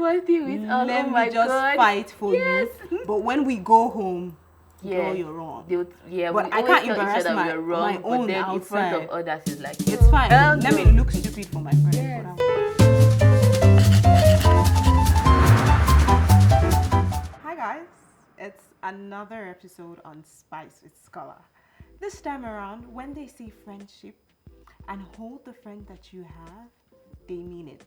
one thing with us. Let Oh me my just God. fight for Yes. you. But when we go home, Yeah. girl, you're wrong. But But I I can't can't tell embarrass each other my- we're wrong, my but own then in front of outside. others, it's like, It's fine. hell Let me no. look stupid for my friends. Yes. Hi guys, it's another episode on Spice with Scholar. This time around, when they say friendship and hold the friend that you have, they mean it.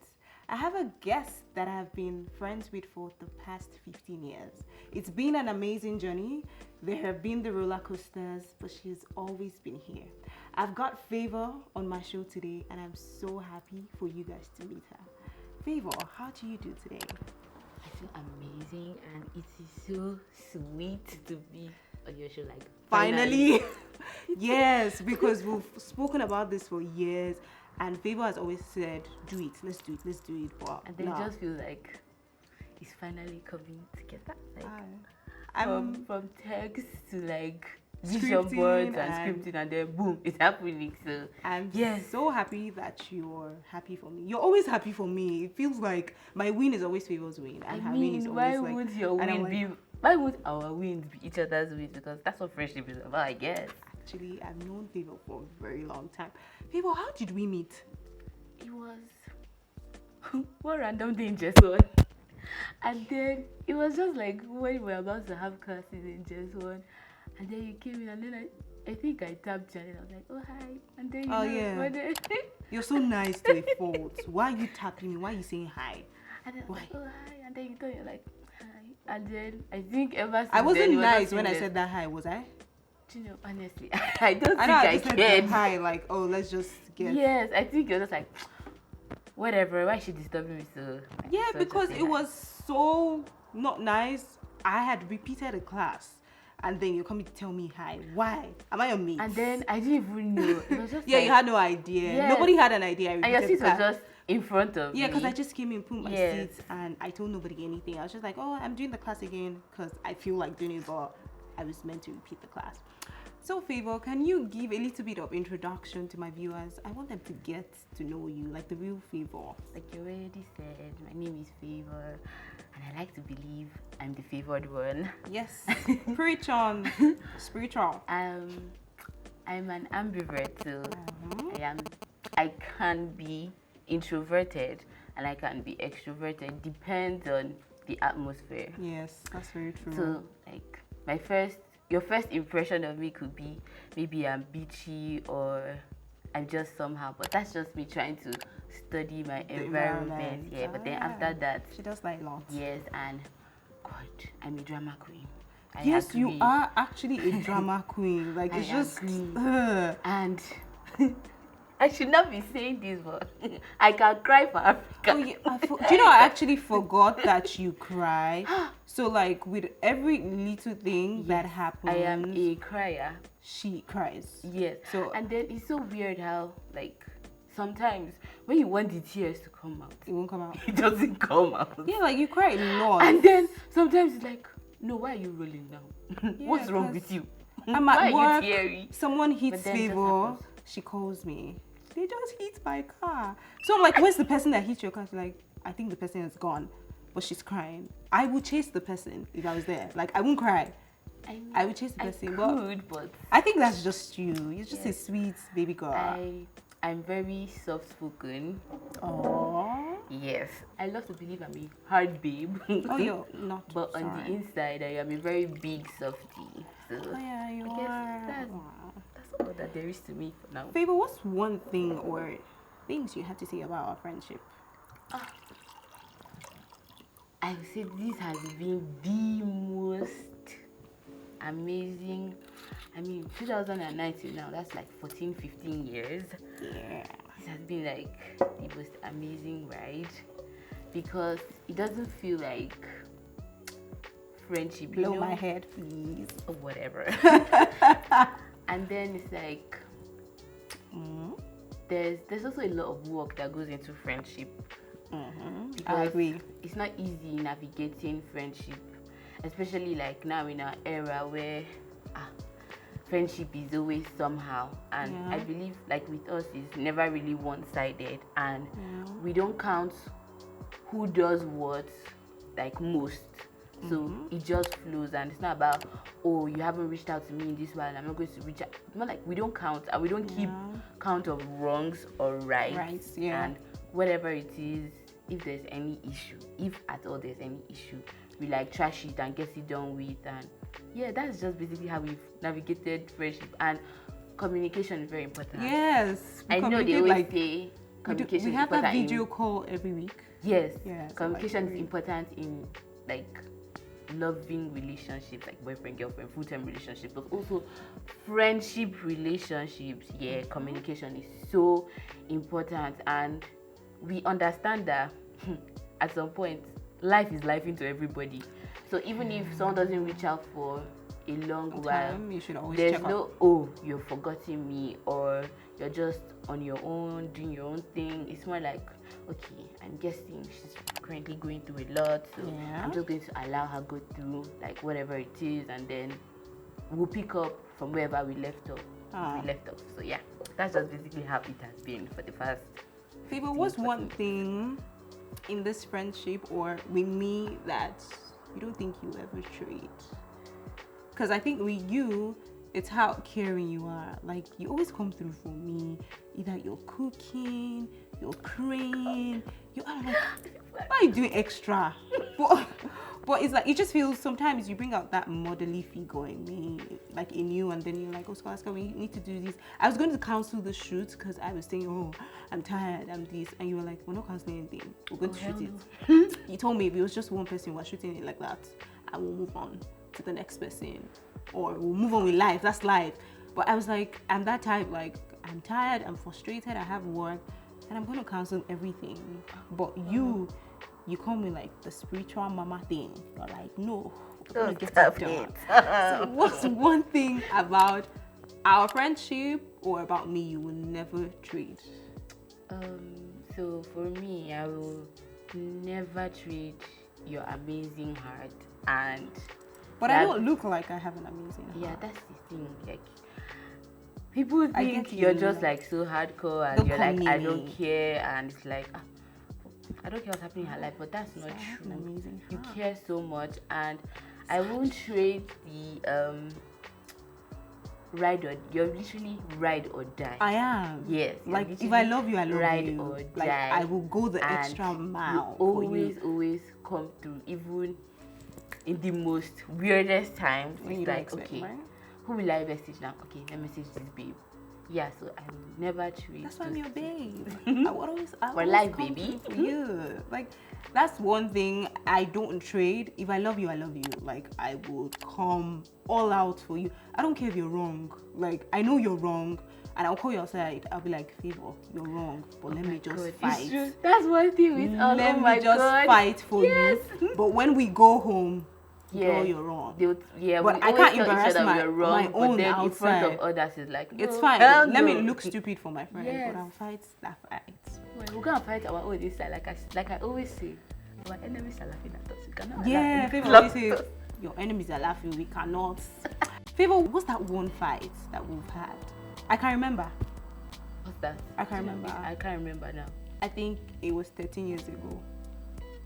I have a guest that I have been friends with for the past 15 years. It's been an amazing journey. There have been the roller coasters, but she's always been here. I've got Favour on my show today, and I'm so happy for you guys to meet her. Favour, how do you do today? I feel amazing, and it is so sweet to be on your show. Like Finally. Yes, because we've spoken about this for years, and Favour has always said, do it, let's do it. But and then no. it just feels like it's finally coming together. Like I'm from text to like Scripting vision boards and and- scripting, and then boom, it's happening. So I'm yes. so happy that you're happy for me. You're always happy for me. It feels like my win is always Favour's win, and her win is always why like. would your and I'm win like, be? Why would our wins be each other's wins? Because that's what friendship is about, I guess. Actually, I've known Favour for a very long time. Favour, how did we meet? It was one random day in Jesson. And then it was just like when we were about to have classes in Jesson, and then you came in, and then I think I tapped you, and I was like, oh hi, and then Oh, yeah. one day, You're so nice to a fault. Why are you tapping me? Why are you saying hi? and then I was Why? like, oh hi, and then you thought you're like hi, and then I think ever since I then, wasn't it was nice just when I seamless. said that hi, was I? Do you know, honestly, I don't I think know, I I just said cared. hi, like, oh, let's just get. Yes, I think you're just like, whatever. Why is she disturbing me so? Yeah, So because just say it hi. was so not nice. I had repeated a class, and then you're coming to tell me hi. Why? Am I your mate? And then I didn't even know. It was just yeah, like, you had no idea. Yes. Nobody had an idea. I and your repeated seat the was class. just in front of Yeah, me. because I just came in, put my Yes. seat, and I told nobody anything. I was just like, oh, I'm doing the class again because I feel like doing it, but I was meant to repeat the class. So, Favour, can you give a little bit of introduction to my viewers? I want them to get to know you, like the real Favour. Like you already said, my name is Favour, and I like to believe I'm the favored one. Yes, preach on, spiritual. I'm an ambivert, so I can be introverted and I can be extroverted. Depends on the atmosphere. Yes, that's very true. So like your first impression of me could be maybe I'm bitchy or I'm just somehow, but that's just me trying to study my environment. Yeah, but then after that, she does like lots. yes, and God, I'm a drama queen. I Yes, you agree. are actually a drama queen. Like, it's I just. agree. ugh. And I should not be saying this, but I can cry for Africa. Oh, yeah, do you know, I actually forgot that you cry. So, like, with every little thing that happens, I am a crier. she cries. Yes. So, And then it's so weird how, like, sometimes when you want the tears to come out, it won't come out. it doesn't come out. Yeah, like, you cry a lot. And then sometimes it's like, no, why are you rolling now? What's Yeah, wrong 'cause with you? I'm Why at are work, you teary? someone hits But then it just Favour, happens. she calls me. They just hit my car. So I'm like, where's the person that hit your car? She's like, I think the person is gone, but she's crying. I would chase the person if I was there. Like, I won't cry. I would chase the person, but I think that's just you. You're just a Yes. sweet baby girl. I'm very soft-spoken. Aww. Yes. I love to believe I'm a hard babe. Oh, you're not. But on sorry. the inside, I am a very big softie. So Oh, yeah, you I guess are. that's- Wow. that's all that there is to me for now. Favour, what's one thing or things you have to say about our friendship? I would say this has been the most amazing. I mean, 2019 now, that's like 14, 15 years. Yeah. This has been like the most amazing ride because it doesn't feel like friendship. Blow you know? my head, please. Or whatever. And then it's like there's also a lot of work that goes into friendship. I Because agree. it's not easy navigating friendship, especially like now in our era where friendship is always somehow, and Yeah. I believe like with us it's never really one-sided, and we don't count who does what, like most. So it just flows, and it's not about, oh, you haven't reached out to me in this while, I'm not going to reach out. More like we don't count, and we don't keep count of wrongs or rights. And whatever it is, if there's any issue, if at all there's any issue, we like trash it and get it done with. And yeah, that's just basically how we've navigated friendship. And communication is very important. Yes, I know they always say communication we is have important. that video call every week. Yes, Yes, communication like, is important in like loving relationships, like boyfriend, girlfriend, full-time relationships, but also friendship relationships. Yeah, communication is so important, and we understand that at some point life is life into everybody. So even if someone doesn't reach out for a long while, you should always there's check no up. oh, you're forgetting me, or you're just on your own doing your own thing. It's more like, okay, I'm guessing she's currently going through a lot, so I'm just going to allow her go through like whatever it is, and then we'll pick up from wherever we left off. So yeah, that's just basically how it has been for the past. Favour, what's one thing in this friendship or with me that you don't think you ever trade? Because I think with you, it's how caring you are. Like, you always come through for me. Either you're cooking, you're praying, I'm like, why are you doing extra? But it's like, it just feels, sometimes you bring out that motherly figure in me, like in you, and then you're like, oh, Scholastica, we need to do this. I was going to cancel the shoot because I was saying, oh, I'm tired, I'm this. And you were like, we're not canceling anything. We're going to shoot it. You told me if it was just one person, we're shooting it like that, and we'll move on to the next person. Or we'll move on with life, that's life. But I was like, I'm that type, like, I'm tired, I'm frustrated, I have work, and I'm going to cancel everything. But you come with like the spiritual mama thing. You're like, no, we're gonna get it done. So what's one thing about our friendship or about me you will never trade? So for me, I will never trade your amazing heart. But I don't look like I have an amazing heart. Yeah, that's the thing. Like, people think you're just like so hardcore, and you're like, I don't care, and it's like, I don't care what's happening in her life, but that's not true. You care so much, and I won't trade the you're literally ride or die. I am. Yes. Like, if I love you, I love ride you. Or like, die. I will go the extra mile. Always come through, even in the most weirdest times. It's like, okay, who will I message now? Okay, let me message this babe. Yeah, so I will never trade. That's why I'm your babe. I will always for life, baby. For you. Like, that's one thing I don't trade. If I love you, I love you. Like, I will come all out for you. I don't care if you're wrong. Like, I know you're wrong, and I'll call you outside. I'll be like, Favour, you're wrong, but let me just fight. That's one thing with us. Let me just fight for you. But when we go home, girl, you're wrong. But I can't embarrass my own but then outside. In front of others, it's like, no, it's fine. Let me look stupid for my friend, but I'll fight that fight. Well, we're gonna fight our own inside, like I always say. Our enemies are laughing at us. We cannot. Favour, your enemies are laughing. We cannot. Favour, what's that one fight that we've had? I can't remember. What's that? I can't remember. I can't remember now. I think it was 13 years ago.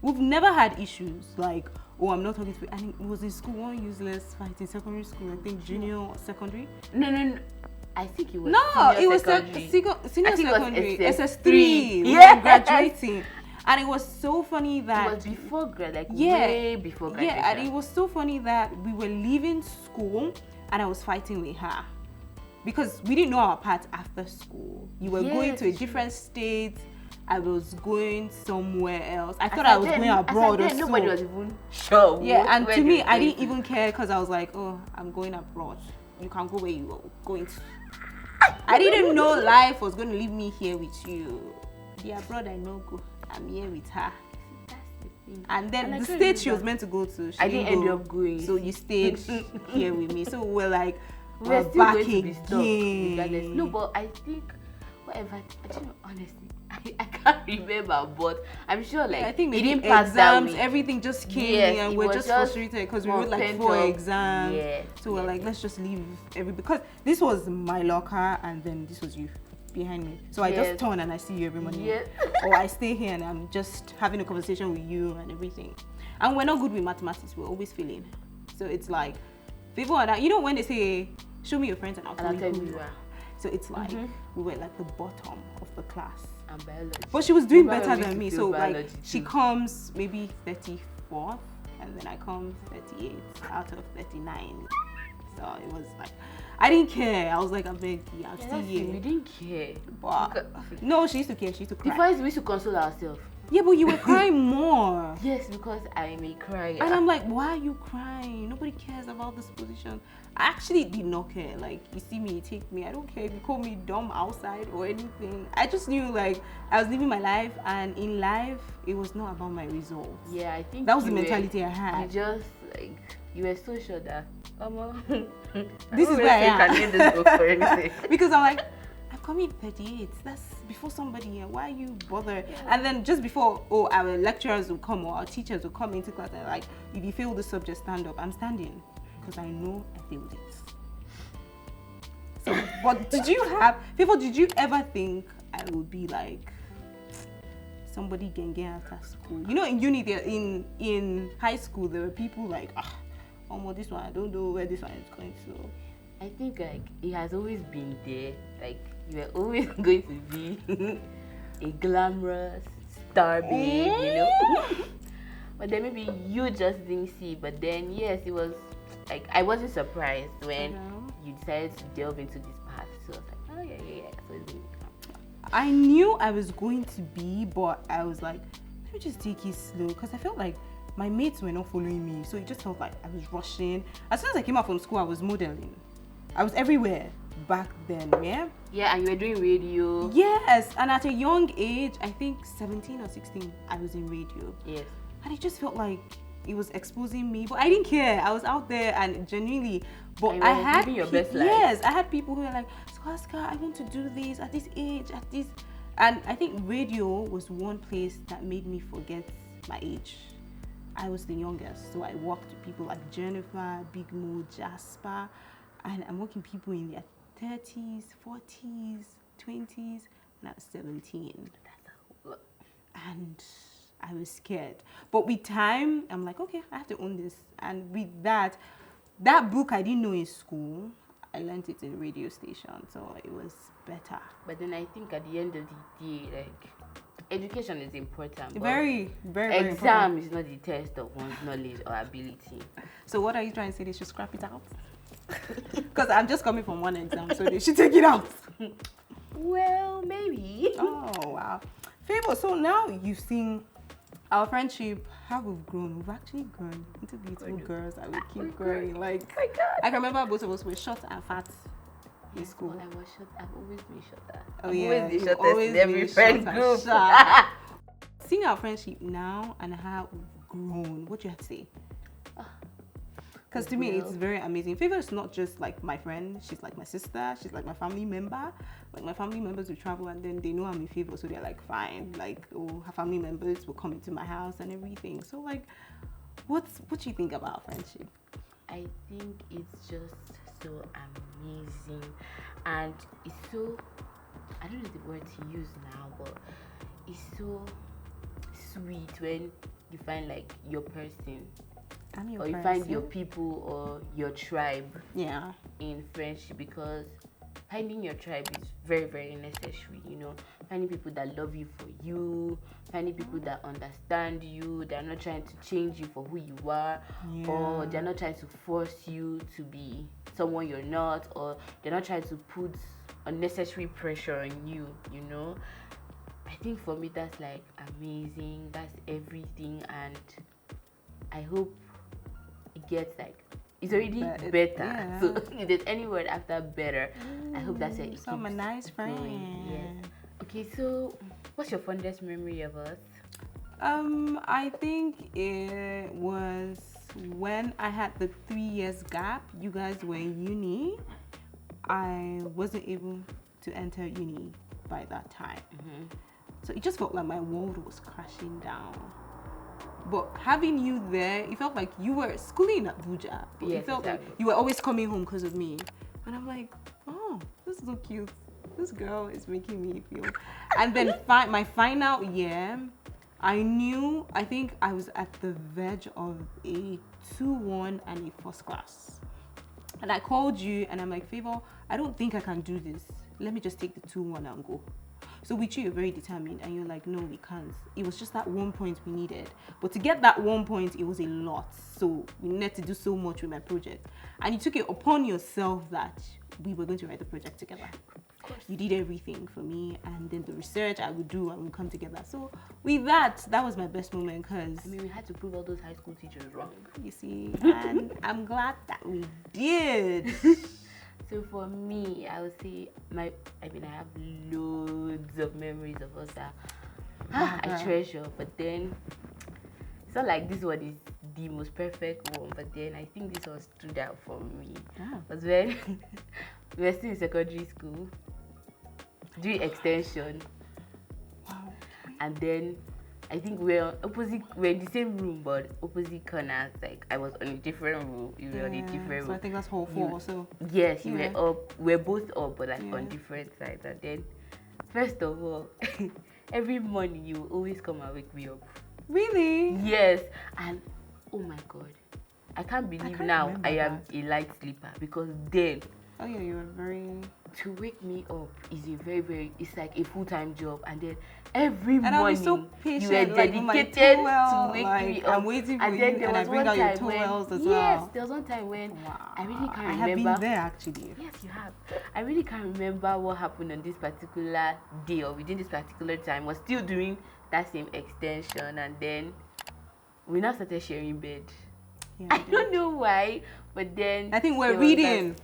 We've never had issues like, oh, I'm not talking to you. And it was in school, one useless fight in secondary school, I think junior or secondary. No. I think it was senior secondary, SS3. Yeah, graduating. And it was so funny that it was before grad, like way before graduation. Yeah, and it was so funny that we were leaving school and I was fighting with her because we didn't know our path after school. You were going to a different state. I was going somewhere else. I thought I was going abroad or so. Nobody was even sure. Yeah, and to me, I didn't even care because I was like, oh, I'm going abroad. You can go where you are going to. I didn't know life was going to leave me here with you. The abroad, I know go. I'm here with her. That's the thing. And then the state she was meant to go to, I didn't end up going. So you stayed here with me. So we're like, we're still back going to be again. No, but I think, whatever, I don't know, honestly. I can't remember, but I'm sure like I think it didn't exams, pass that week. Everything just came and we're just frustrated because we wrote like 4 exams. So we're like, let's just leave because this was my locker and then this was you. behind me. So I just turn and I see you every morning. Yes. Or I stay here and I'm just having a conversation with you and everything. And we're not good with mathematics. We're always failing. So it's like, Favour and I, you know when they say, show me your friends and I'll tell you who you are. So it's like, we were like the bottom of the class. And biology. But she was doing better than me. So like, she comes maybe 34th and then I come 38 out of 39. So it was like, I didn't care. I was like, I'm still here. We didn't care. But no, she used to care. She used to cry. The first we used to console ourselves. Yeah, but you were crying more. Yes, because I may cry. And I'm like, why are you crying? Nobody cares about this position. I actually did not care. Like, you see me, you take me. I don't care if you call me dumb outside or anything. I just knew, like, I was living my life, and in life, it was not about my results. Yeah, I think that was the mentality I had. You just, like, you were so sure that, this is where I am. Can get this book for anything. Because I'm like, I'm coming 38. That's before somebody here. Why are you bothered? Yeah. And then just before, our lecturers will come or our teachers will come into class and like, if you fail the subject, stand up. I'm standing because I know I failed it. So, but did you ever think I would be like somebody can get after school? You know, in uni, in high school, there were people like, this one, I don't know where this one is going to. I think like it has always been there. Like you were always going to be a glamorous star babe, you know. But then maybe you just didn't see. But then yes, it was like I wasn't surprised when you decided to delve into this path. So I was like, oh yeah. So it's been I knew I was going to be, but I was like, let me just take it slow because I felt like my mates were not following me, so it just felt like I was rushing. As soon as I came out from school, I was modeling. I was everywhere back then, yeah? Yeah, and you were doing radio. Yes, and at a young age, I think 17 or 16, I was in radio. Yes. And it just felt like it was exposing me, but I didn't care. I was out there and genuinely, but I had living your best life. Yes, I had people who were like, Scholastica, I want to do this at this age, at this. And I think radio was one place that made me forget my age. I was the youngest, so I worked with people like Jennifer, Big Mo, Jasper, and I'm working people in their 30s, 40s, 20s, and I was 17. That's a lot. And I was scared. But with time, I'm like, okay, I have to own this. And with that book I didn't know in school, I learned it in a radio station, so it was better. But then I think at the end of the day, like, education is important. Very, very important. Exam is not the test of one's knowledge or ability. So what are you trying to say? They should scrap it out? Because I'm just coming from one exam, so they should take it out. Well, maybe. Oh, wow. Favour, so now you've seen our friendship, how we've grown. We've actually grown into beautiful girls and we keep growing. Like, oh my God. I can remember both of us were short and fat in school. Well, I was short. I've always been shorter. Oh, I've yeah. always been shortest in every friend group. Seeing our friendship now and how we've grown, what do you have to say? Because to me, it's very amazing. Favour is not just like my friend. She's like my sister. She's like my family member. Like my family members will travel and then they know I'm in Favour, so they're like, fine. Like, her family members will come into my house and everything. So like, what do you think about our friendship? I think it's just so amazing, and it's so, I don't know the word to use now, but it's so sweet when you find like your person. Or you find your people or your tribe in friendship, because finding your tribe is very, very necessary, you know. Finding people that love you for you, finding people that understand you, they're not trying to change you for who you are, or they're not trying to force you to be someone you're not, or they're not trying to put unnecessary pressure on you, you know. I think for me that's like amazing, that's everything, and I hope it gets like, it's already better. So if there's any word after better, I hope that's it. So I'm a nice friend. Yes. Okay, so what's your fondest memory of us? I think it was when I had the 3 years gap. You guys were in uni. I wasn't able to enter uni by that time. So it just felt like my world was crashing down. But having you there, it felt like you were schooling in Abuja. But it felt like you were always coming home because of me. And I'm like, oh, this is so cute. this girl is making me feel. And then my final year, I think I was at the verge of a 2-1 and a first class. And I called you and I'm like, Favour, I don't think I can do this. Let me just take the 2-1 and go. So with you, you're very determined and you're like, no, we can't. It was just that 1 point we needed. But to get that 1 point, it was a lot. So we needed to do so much with my project. And you took it upon yourself that we were going to write the project together. Of course. You did everything for me, and then the research I would do and we'll come together. So with that was my best moment because I mean, we had to prove all those high school teachers wrong. you see, and I'm glad that we did. So for me, I would say I have loads of memories of us that I treasure, but then it's not like this one is the most perfect one, but then I think this one stood out for me. Because when we were still in secondary school, doing extension, and then I think we're in the same room but opposite corners. Like I was on a different room, you were on a different room. So I think that's whole 4. So yes, you were up. We're both up, but like on different sides. And then, first of all, every morning you will always come and wake me up. really? Yes, and oh my God, I can't believe now I am a light sleeper because then. Oh yeah, you were very. To wake me up is a very it's like a full-time job, and then every And morning I was so patient, you were like, dedicated to wake me up. I'm waiting for and you, then there and I was bring one out your time towels when, as well. Yes, there was one time when I really can't remember. I have been there actually. Yes, you have. I really can't remember what happened on this particular day or within this particular time. We're still doing that same extension, and then we now started sharing bed. Yeah, I don't know why, but then I think we're reading.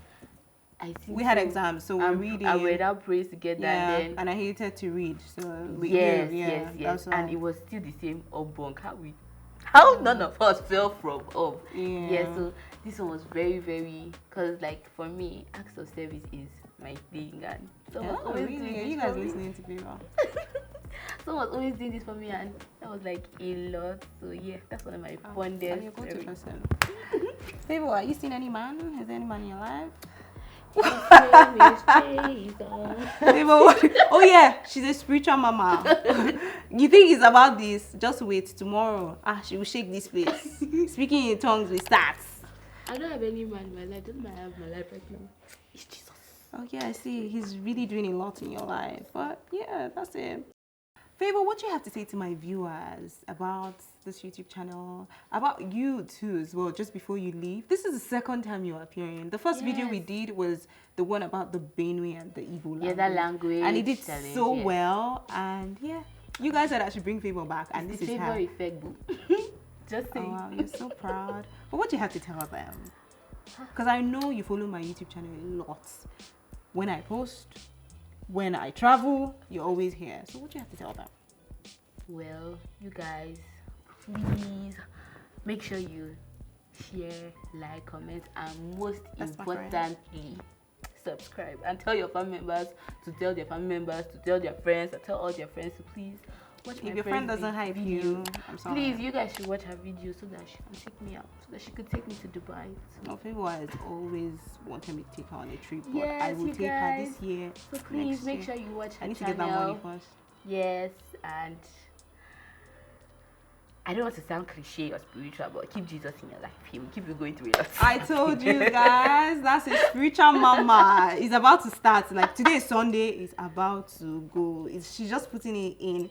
I think We had exams, so we're reading. And we're now praying together, and then I hated to read, so yes. And it was still the same up bunk. How none of us fell from up. Yeah, so this one was very, because like for me, acts of service is my thing, and someone always doing this you guys listening to Favour? Someone was always doing this for me, and that was like a lot. So yeah, that's one of my fondest. And you're go to person. Favour, are you seen any man? Is there any man in your life? Oh yeah, she's a spiritual mama. You think it's about this? Just wait, tomorrow she will shake this place. Speaking in tongues with stats. I don't have any man in my life. Doesn't matter my life right now. It's Jesus. Oh yeah, I see. He's really doing a lot in your life. But yeah, that's it. Favour, what do you have to say to my viewers about this YouTube channel, about you too as well, just before you leave? This is the second time you're appearing. The first video we did was the one about the Benue and the Igbo language. Yeah, that language. And it did so well. And yeah, you guys said I should bring Favour back. And it's this the is Favour how. effect, boo. Just saying. Oh wow, you're so proud. But what do you have to tell them? Because I know you follow my YouTube channel a lot. When I post, when I travel, you're always here. So what do you have to tell them? Well, you guys, please make sure you share, like, comment, and most importantly, subscribe. And tell your family members to tell their family members to tell their friends, and tell all their friends to please watch my If your friend doesn't hype you, I'm sorry. Please, you guys should watch her video so that she can take me out, so that she could take me to Dubai. No, Favour has always wanted me to take her on a trip, but yes, I will take her this year. So please make sure you watch her I need channel. to get that money first. Yes, and I don't want to sound cliche or spiritual, but keep Jesus in your life. He will keep you going through it. I told you guys, that's a spiritual mama. It's about to start. Like today is Sunday, it's about to go. She's just putting it in.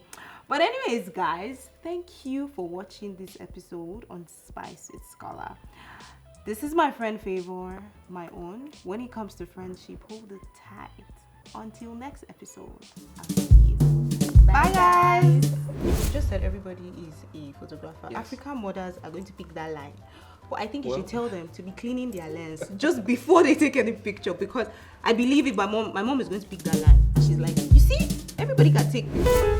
But anyways, guys, thank you for watching this episode on Spice with Scholar. This is my friend Favour, my own. When it comes to friendship, hold it tight. Until next episode, I'll see you. Bye guys. You just said everybody is a photographer. Yes. African mothers are going to pick that line. But I think you should tell them to be cleaning their lens just before they take any picture, because I believe it. My mom is going to pick that line. She's like, you see, everybody can take pictures.